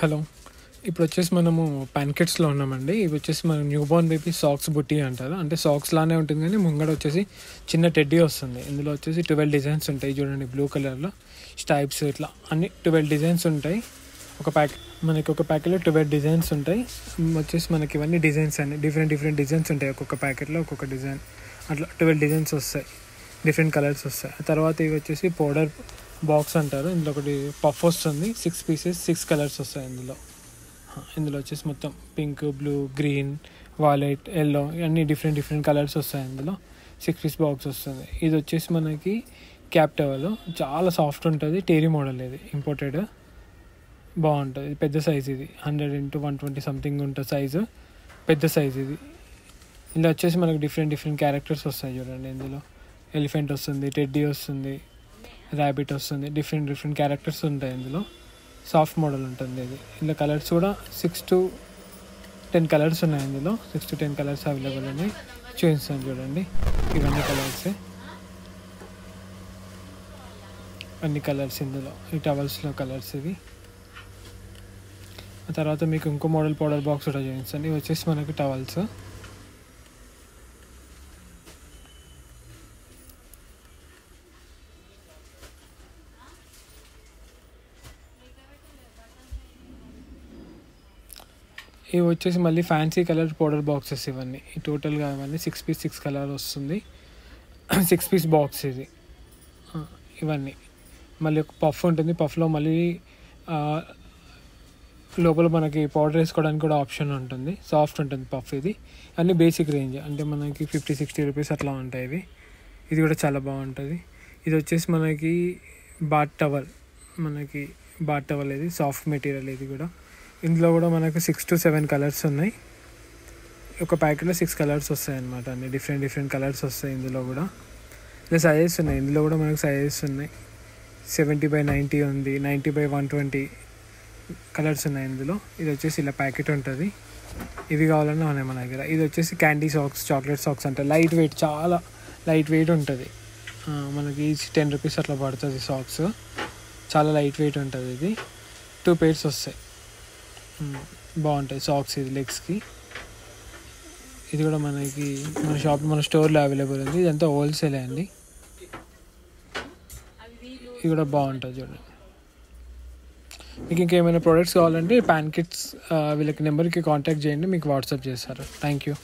Hello. ఇప్పుడు వచ్చేసి మనము ప్యాన్కెట్స్లో ఉన్నామండి. ఇవి వచ్చేసి మన న్యూ బోర్న్ బేబీ సాక్స్ బుట్టి అంటారు. అంటే సాక్స్ లానే ఉంటుంది కానీ ముంగడ వచ్చేసి చిన్న టెడ్డీ వస్తుంది. ఇందులో వచ్చేసి 12 డిజైన్స్ ఉంటాయి చూడండి. బ్లూ కలర్లో స్టైప్స్ ఇట్లా అన్ని 12 డిజైన్స్ ఉంటాయి. మనకి ఒక ప్యాకెట్లో 12 డిజైన్స్ ఉంటాయి. వచ్చేసి మనకి ఇవన్నీ డిజైన్స్ అన్ని డిఫరెంట్ డిజైన్స్ ఉంటాయి. ఒక్కొక్క ప్యాకెట్లో ఒక్కొక్క డిజైన్ అట్లా 12 డిజైన్స్ వస్తాయి. డిఫరెంట్ కలర్స్ వస్తాయి. తర్వాత ఇవి వచ్చేసి పౌడర్ బాక్స్ అంటారు. ఇందులో ఒకటి పఫ్ వస్తుంది. 6 పీసెస్ 6 కలర్స్ వస్తాయి ఇందులో వచ్చేసి మొత్తం pink, blue, green, wallet, yellow ఇవన్నీ డిఫరెంట్ కలర్స్ వస్తాయి. ఇందులో 6 పీస్ బాక్స్ వస్తుంది. ఇది వచ్చేసి మనకి క్యాప్ టవల్, చాలా సాఫ్ట్ ఉంటుంది. టేరీ మోడల్, ఇది ఇంపోర్టెడ్, బాగుంటుంది. ఇది పెద్ద సైజ్, ఇది 100x120 సంథింగ్ ఉంటుంది సైజు, పెద్ద సైజ్ ఇది. ఇలా వచ్చేసి మనకి డిఫరెంట్ క్యారెక్టర్స్ వస్తాయి చూడండి. ఇందులో ఎలిఫెంట్ వస్తుంది, టెడ్డీ వస్తుంది, ర్యాబిట్ వస్తుంది, డిఫరెంట్ క్యారెక్టర్స్ ఉంటాయి. ఇందులో సాఫ్ట్ మోడల్ ఉంటుంది ఇది. ఇందులో కలర్స్ కూడా 6 to 10 కలర్స్ ఉన్నాయి. ఇందులో 6 to 10 కలర్స్ అవైలబుల్ ఉన్నాయి. చూపిస్తాను చూడండి. ఇవన్నీ కలర్స్, అన్ని కలర్స్ ఇందులో ఈ టవల్స్లో కలర్స్ ఇవి. ఆ తర్వాత మీకు ఇంకో మోడల్ పౌడర్ బాక్స్ కూడా చూపిస్తాను. ఇవి వచ్చేసి మనకి టవల్స్. ఇవి వచ్చేసి మళ్ళీ ఫ్యాన్సీ కలర్ పౌడర్ బాక్సెస్ ఇవన్నీ. టోటల్గా ఇవన్నీ 6 పీస్ 6 కలర్ వస్తుంది. 6 పీస్ బాక్స్ ఇది. ఇవన్నీ మళ్ళీ ఒక పఫ్ ఉంటుంది. పఫ్లో మళ్ళీ లోపల మనకి పౌడర్ వేసుకోవడానికి కూడా ఆప్షన్ ఉంటుంది. సాఫ్ట్ ఉంటుంది పఫ్ ఇది. అన్నీ బేసిక్ రేంజ్, అంటే మనకి 50-60 రూపీస్ అట్లా ఉంటాయి ఇవి. ఇది కూడా చాలా బాగుంటుంది. ఇది వచ్చేసి మనకి బాత్ టవల్, ఇది సాఫ్ట్ మెటీరియల్. ఇది కూడా ఇందులో కూడా మనకు 6 to 7 కలర్స్ ఉన్నాయి. ఒక ప్యాకెట్లో 6 కలర్స్ వస్తాయి అన్నమాట. అన్ని డిఫరెంట్ కలర్స్ వస్తాయి. ఇందులో కూడా ఇలా సైజెస్ ఉన్నాయి. ఇందులో కూడా మనకు సైజెస్ ఉన్నాయి. 70x90 ఉంది, 90x120 కలర్స్ ఉన్నాయి ఇందులో. ఇది వచ్చేసి ఇలా ప్యాకెట్ ఉంటుంది. ఇవి కావాలన్నా ఉన్నాయి మన దగ్గర. ఇది వచ్చేసి క్యాండీ సాక్స్, చాక్లెట్ సాక్స్ అంటే లైట్ వెయిట్, చాలా లైట్ వెయిట్ ఉంటుంది. మనకి ఈచ్ 10 రూపీస్ అట్లా పడుతుంది సాక్స్. చాలా లైట్ వెయిట్ ఉంటుంది. ఇది 2 pairs వస్తాయి. బాగుంటాయి సాక్స్ ఇది లెగ్స్కి. ఇది కూడా మనకి మన స్టోర్లో అవైలబుల్ ఉంది. ఇదంతా హోల్సేల్ అండి. ఇది కూడా బాగుంటుంది చూడండి. మీకు ఇంకేమైనా ప్రోడక్ట్స్ కావాలంటే ప్యాన్కెట్స్ వీళ్ళకి నెంబర్కి కాంటాక్ట్ చేయండి, మీకు వాట్సాప్ చేస్తారు. Thank you.